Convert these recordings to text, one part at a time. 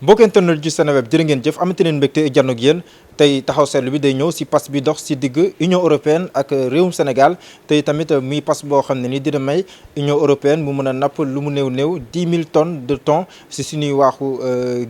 mbokk internet ju Seneweb jërë ngeen jëf amati leen mbégte jànnoog yéen tey taxaw seetlu bi day ñëw si pass bi dox si digg Union européenne ak réewum Sénégal tey tamit muy pass boo xam ne ni dina may Union européenne mu mën a napp lu mu néew 10 000 tonnes de thon si suñuy waaxu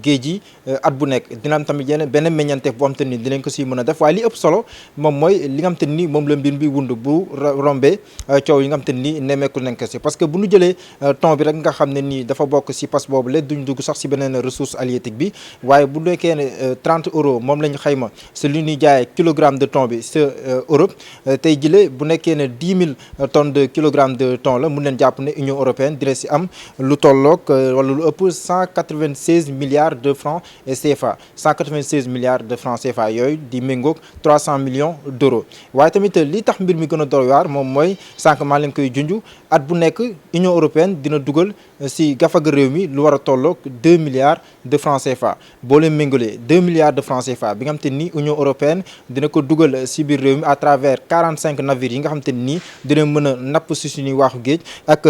géej yi at bu nekk dina am tamit yeneen benn meññanteef boo xam te ni dinañ ko si mën a def waaye li ëpp solo moom mooy li nga xam te ni moom la mbir bi wund bu rombee coow yi nga xam te ni nemmeeku nañ ko si parce que bu ñu jëlee thon bi rek nga xam ne nii dafa bokk si pass boobu la duñ dugg sax si beneen ressource halieutique bi waaye bu nekkee ne 30 euros moom lañ xayma si li ñuy jaayee kilogramme de thon bi sa Europe tey jile bu nekkee ne 10 000 tonnes de kilogramme de thon la mun leen jàpp ne Union européenne dina si am lu tolloog wala lu ëpp 196 milliards de francs CFA 196 milliards de francs CFA yooyu di méngoog 300 millions d'euros waaye tamit li tax mbir mi gën a doy waar moom mooy sànq maa leen koy junj at bu nekk Union européenne dina dugal si gafaga réew mi lu war a tolloog 2 milliards de francs CFA boo leen méngalee 2 milliards de francs CFA bi nga xam te ni Union européenne dina ko dugal si biir réew mi à travers 45 navires yi nga xam te ni dina mën a napp si suñuy waaxu géej ak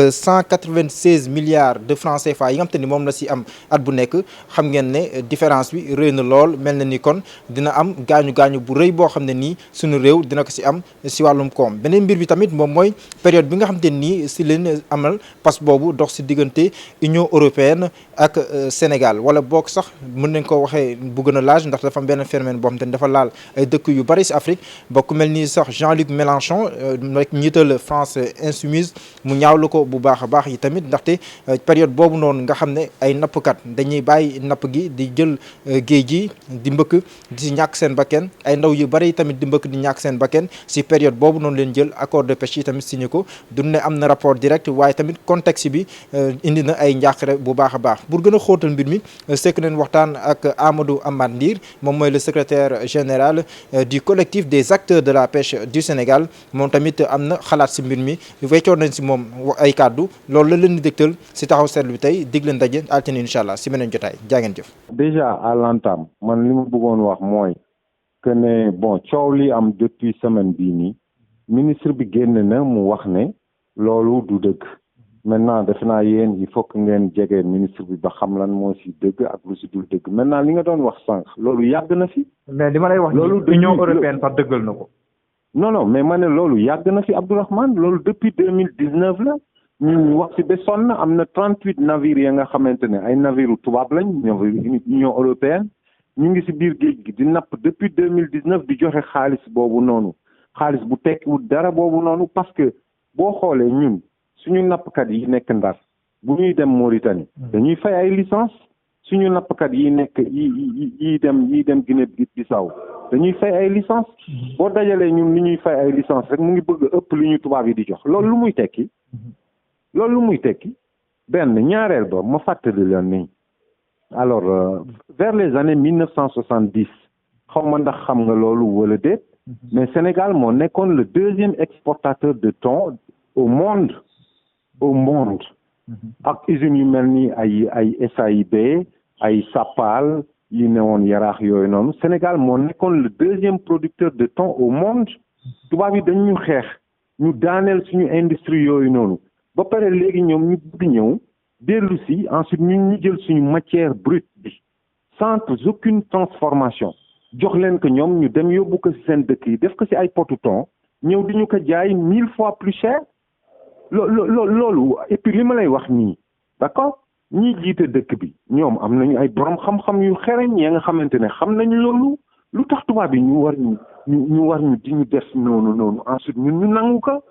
196 milliards de francs CFA yi nga xam te ni moom la si am at bu nekk xam ngeen ne différence bi rëy na lool mel na ni kon dina am gaañu bu rëy boo xam ne nii suñu réew dina ko si am si wàllum koom beneen mbir bi tamit moom mooy période bi nga xam te nii si leen amal pass boobu dox si diggante Union européenne ak Sénégal wala boog sax mën nañ ko waxee bu gën a laaj ndax dafa am benn phénomène boo xam te ni dafa laal ay dëkk yu bari si Afrique ba ku mel ni sax Jean-Luc Mélenchon rek njiital France insoumise mu ñaawlu ko bu baax a baax yi tamit ndaxte période boobu noonu nga xam ne ay nappkat dañuy bàyyi napp gi di jël géej gi di mbëkk di si ñàkk seen bakken ay ndaw yu bari tamit di mbëkk di ñàkk seen bakken si période boobu noonu leen jël accord de pêche yi tamit signé ko du ne am na rapport direct waaye tamit contexte bi indi na ay njàqare bu baax a baax pour gën a xóotal mbir mi sekk nañ waxtaan ak Amadou Amath Ndir moom mooy le secrétaire général du collectif des acteurs de la pêche du Sénégal moom tamit am na xalaat si mbir mi weccoon nañ si moom ay kàddu loolu la leen di dégtal si taxaw seetlu bi tey dig leen daje altine incha allah si beneen jotaay jaa ngeen jëf. déjà à l'entame man li ma bëggoon wax mooy que ne bon coow li am depuis semaine bii nii ministre bi génn na mu wax ne loolu du dëgg maintenant defe naa yéen il faut que ngeen jege ministre bi ba xam lan moo si dëgg ak lu si dul dëgg maintenant li nga doon wax sànq loolu yàgg na fi. mais li ma lay wax loolu Union européenne sax dëggal na ko. non mais ma ne loolu yàgg na fi Abdourahmane loolu depuis 2019 la ñu wax si ba sonn am na 38 navires ya nga xamante ne ay navires tubaab lañ Union européenne ñu ngi si biir géej gi di napp depuis 2019 di joxe xaalis boobu noonu xaalis bu tekkiwul dara boobu noonu parce que boo xoolee ñun suñu nappkat yi nekk Ndar bu ñuy dem Mauritanie dañuy fay ay licence suñu nappkat yi nekk yi dem Guinée Bissau dañuy fay ay licence boo dajalee ñun li ñuy fay ay licence rek mu ngi bëgg ëpp li ñu tubaab yi di jox loolu lu muy tekki benn ñaareel ba ma fàttali leen ni alors vers les années 1970 xaw ma ndax xam nga loolu wala déet mais Sénégal moo nekkoon le deuxième exportateur de thon au monde ak usines yu mel ni ay SAIB ay Sapal yi ne woon Yaraax yooyu noonu Sénégal moo nekkoon le deuxième producteur de thon au monde tubaab yi dañu xeex ñu daaneel suñu industrie yooyu noonu ba pare léegi ñoom ñu bëgg ñëw dellu si ensuite ñu jël suñu matière brute bi sans aucune transformation jox leen ko ñoom ñu dem yóbbu ko ci seen dëkk yi def ko ci ay potu thon ñëw di ñu ko jaay 1000 fois plus cher loolu et puis li ma lay wax nii d'accord ñi jiite dëkk bi ñoom am nañu ay borom xam-xam yu xereñ ya nga xamante ne xam nañu loolu lu tax tubaab yi ñu war ñu di ñu def noonu ensuite ñun ñu nangu ko.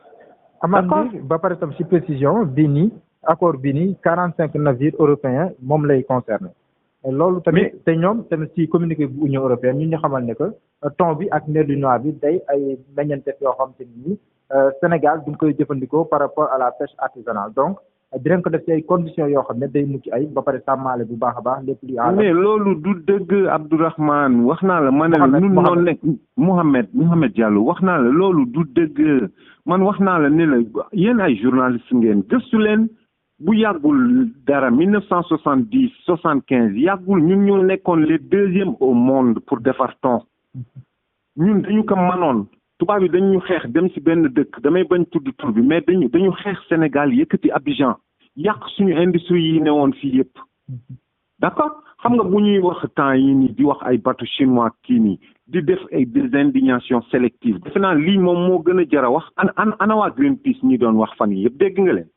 Amath ba pare tam ci précision bii nii accord bii nii 45 navires européens moom lay concerné. loolu tamit te ñoom tamit ci communiqué bu Union européenne ñun ñu xamal ne que thon bi ak mer du noir bi day ay meññeentef yoo xam te ni Sénégal duñ koy jëfandikoo par rapport à la pêche artisanale donc dinañ ko def ci ay conditions yoo xam ne day mucc ay ba pare sàmmaale bu baax a baax lépp li mais loolu du dëgg Abdourahmane wax naa la ma ne la ñun noonu nekk Mouhamed Diallo wax naa la loolu du dëgg man wax naa la ne la yéen ay journaliste ngeen gëstu leen bu yàggul dara 1970 75 yàggul ñun ñoo nekkoon les deuxièmes au monde pour defar thon ñun dañu ko manoon tubaab yi dañu xeex dem ci benn dëkk damay bañ tudd tur bi mais dañu xeex Sénégal yëkkati Abidjan yàq suñu industrie yi ne woon fii yëpp d'accord xam nga bu ñuy wax temps yi nii di wax ay bateau chinois kii nii di def ay des indignations sélectives defe naa lii moom moo gën a jar a wax ana waa Greenpeace ñi doon wax fan yi yëpp dégg nga leen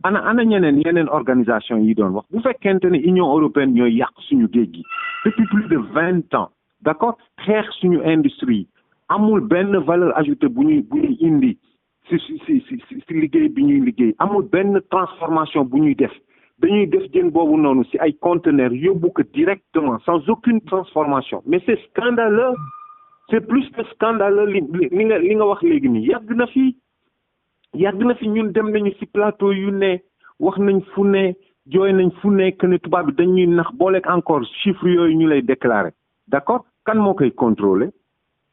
ana yeneen organisation yi doon wax bu fekkente ne Union européenne ñooy yàq suñu géej gi depuis plus de 20 ans d'accord xeex suñu industrie amul benn valeur ajoutée bu ñuy indi si liggéey bi ñuy liggéey amul benn transformation bu ñuy def dañuy def jën boobu noonu si ay conteneurs yóbbu ko directement sans aucune transformation mais c'est scandaleux c'est plus que scandaleux li nga wax léegi nii yàgg na fi ñun dem nañu si plateau yu ne wax nañ fu ne jooy nañ fu ne que ne tubaab bi dañuy nax booleeg encore chiffres yooyu ñu lay déclarer d'accord kan moo koy contrôler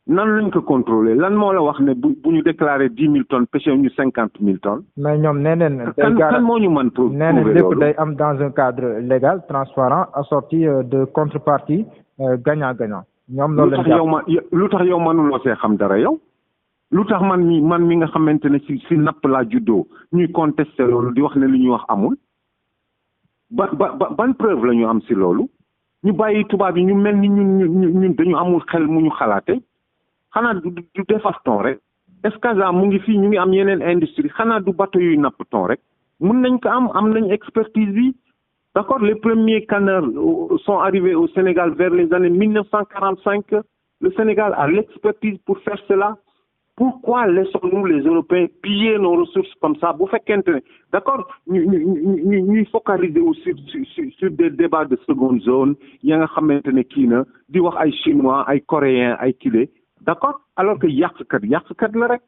nan lañ ko contrôler lan moo la wax ne bu ñu déclarer 10 000 tonnes pêché ñu 50 000 tonnes. mais ñoom nee neen kan moo ñu mën prouver nee neen lépp day am dans un cadre légal transparent assorti de contrepartie gagnant-gagnant. ñoom loolu lañ lu tax yow mënuloo see xam dara yow. lu tax man mi nga xamante ne si napp laa juddoo ñuy contester loolu di wax ne li ñuy wax amul ban preuve la ñu am si loolu ñu bàyyi tubaab yi ñu mel ni ñun dañu amul xel mu ñu xalaate xanaa du defar thon rek Escasa mu ngi fii ñu ngi am yeneen industrie xanaa du bateau yuy napp thon rek mun nañ ko am nañ expertise bi d'accord les premiers canneurs sont arrivés au Sénégal vers les années 1945 le Sénégal a l'expertise pour faire cela. Pourquoi laissons-nous les Européens piller nos ressources comme ça bu fekkente ne d'accord ñuy focaliser aussi sur des débats de seconde zone ya nga xamante ne kii na di wax ay chinois ay coréens ay kile d'accord alors que yàqkat la rek.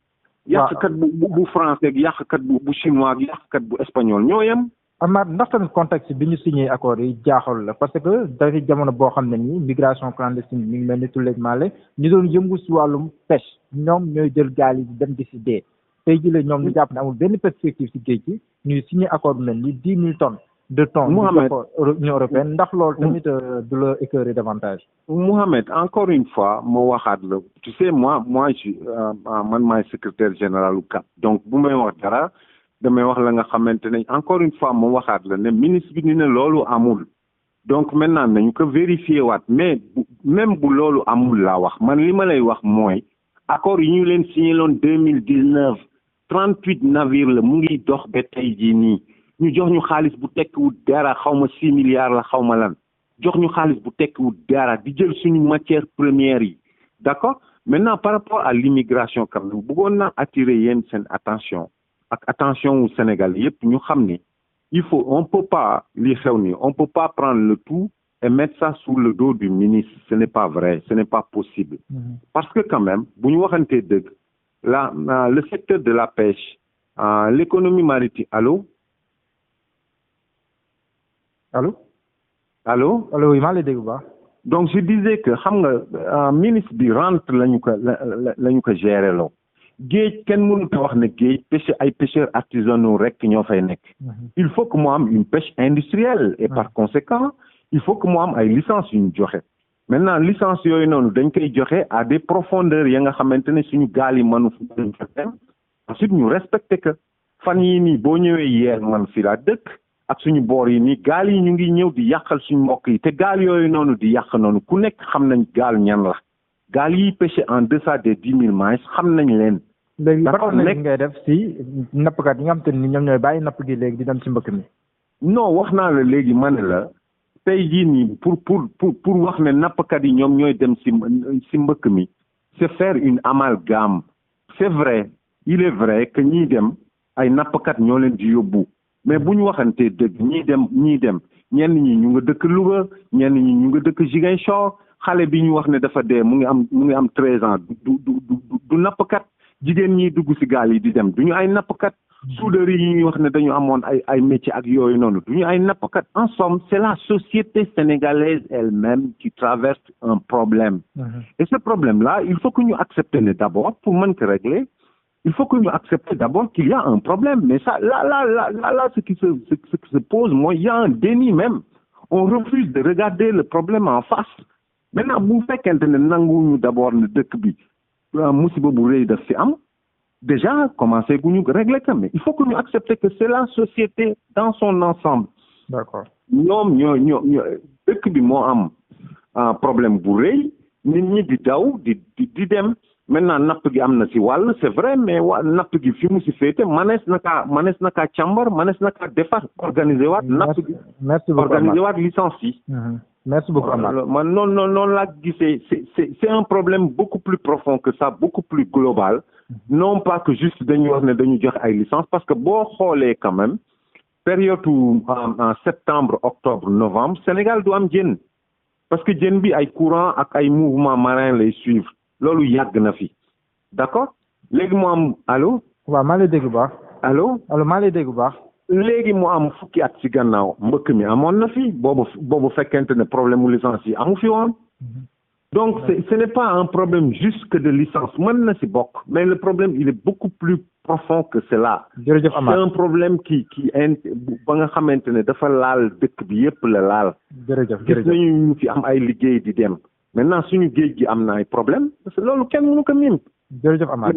yàqkat bu français ak yàqkat bu chinois ak yàqkat bu espagnol ñoo yem. Amath ndax tamit contexte bi ñu signé accord yi jaaxal la parce que dafa jamono boo xam ne nii migration clandestine mi ngi mel ni tulleeg maale ñu doon yëngu si wàllum pêche ñoom ñooy jël gaal yi dem di si dee tey jii la ñoom ñu jàpp ne amul benn perspective si géej gi ñuy signé accord bu mel ni 10 000 tonnes de thon Union européenne ndax loolu tamit du la écœurer davantage. Mohamed encore une fois moo waxaat la tu sais moi man maay secrétaire général u CAP donc bu may wax dara damay wax la nga xamante ne encore une fois ma waxaat la ne ministre bi ni ne loolu amul donc maintenant nañu ko vérifier waat mais même bu loolu amul laa wax man li ma lay wax mooy accord yi ñu leen signé loon 2019 38 navires la mu ngi dox ba tey jii nii ñu jox ñu xaalis bu tekkiwul dara xaw ma 6 milliards la xaw ma lan jox ñu xaalis bu tekkiwul dara di jël suñu matière première yi d'accord maintenant par rapport à l'immigration quand même bëggoon naa attirer yéen seen attention ak attention au Sénégal yëpp ñu xam ni on peut pas li xew ni on peut pas prendre le tout et mettre ça sous le dos du ministre ce n'est pas vrai ce n'est pas possible parce que quand même bu ñu waxantee dëgg le secteur de la pêche l'économie maritime allô oui maa lay dégg bu baax. donc je disais que xam nga ministre bi rente lañu ko gérer loo géej kenn mënut a wax ne géej ay pêcheurs artisanaux rek ñoo fay nekk. il faut que mu am une pêche industrielle et par conséquent il faut que mu am ay licences yu ñu joxe maintenant licence yooyu noonu dañ koy joxe à des profondeurs ya nga xamante ne suñu gaal yi mënu fa dem ensuite ñu respecté que fan yii nii boo ñëwee yeer man fi laa dëkk ak suñu boor yi nii gaal yi ñu ngi ñëw di yàqal suñu mbokk yi te gaal yooyu noonu di yàq noonu ku nekk xam nañ gaal ñan la gaal yiy pêché en deçà des 10 000 miles xam nañ leen. léegi ban analyse ngay def si nappkat yi nga xam te ni ñoom ñooy bàyyi napp gi léegi di dem si mbëkk mi. non wax naa la léegi ma ne la tey jii nii pour wax ne nappkat yi ñoom ñooy dem si mbëkk mi c'est faire une amalgame c'est vrai il est vrai que ñiy dem ay nappkat ñoo leen di yóbbu mais bu ñu waxantee dëgg ñii dem ñenn ñi ñu nga dëkk Louga ñenn ñi ñu nga dëkk Ziguinchor xale bi ñu wax ne dafa dee mu ngi am 13 ans du nappkat jigéen ñi dugg ci gaal yi di dem duñu ay nappkat soudeurs yi ñuy wax ne dañu amoon ay métiers ak yooyu noonu duñu ay nappkat en somme c'est la société sénégalaise elle-même qui traverse un problème et ce problème-là il faut que ñu accepter ne d'abord pour mën ko régler il faut que ñu accepter d'abord qu'il y a un problème mais ça là ce qui se pose mooy il y a un déni même on refuse de regarder le problème en face maintenant bu fekkente ne nanguñu d'abord ne dëkk bi musiba bu rëy daf ci am déjà commencé guñu régler ka mais il faut que ñu accepter que c'est la société dans son ensemble. D'accord. ñoom ñoo dëkk bi moo am problème bu rëy nit ñi di daw di dem maintenant napp gi am na ci wàll c'est vrai mais napp gi fi mu ci féete manees na kaa càmbar manees na kaa defar organiser waat napp gi organiser waat licence yi. Merci beaucoup Amath. man noonu laa gisee c'est un problème beaucoup plus profond que ça beaucoup plus global non pas que juste dañuy wax ne dañu joxe ay licence parce que boo xoolee quand même période en septembre octobre novembre Sénégal du am jën parce que jën bi ay courant ak ay mouvement marin lay suivre loolu yàgg na fi d'accord léegi mu am allo. waaw maa lay dégg bu baax. allo maa lay dégg bu baax. léegi mu am fukki at ci gannaaw mbëkk mi amoon na fi boobu fekkente ne problème mu licence yi amu fi woon donc ce n'est pas un problème juste que de licence mën na ci bokk mais le problème il est beaucoup plus profond que cela. jërëjëf Amath c'est un problème qui ba nga xamante ne dafa laal dëkk bi yépp la laal. jërëjëf gis nañu ñu fi am ay liggéey di dem maintenant suñu géej gi am na ay problème parce que loolu kenn mënu ko miim. jërëjëf Amath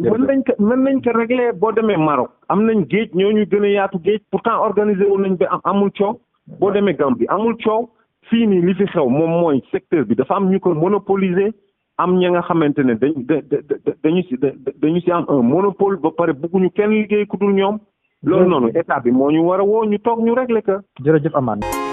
mën nañ ko régler boo demee Maroc am nañ géej ñooñu gën a yaatu géej pourtant organiser wu nañ ba amul coow boo demee Gambie amul coow fii nii li fi xew moom mooy secteur bi dafa am ñu ko monopoliser am ña nga xamante ne dañu ci am un monopole ba pare bëgguñu kenn liggéey ku dul ñoom loolu noonu état bi moo ñu war a woo ñu toog ñu régler ko. jërëjëf Amath.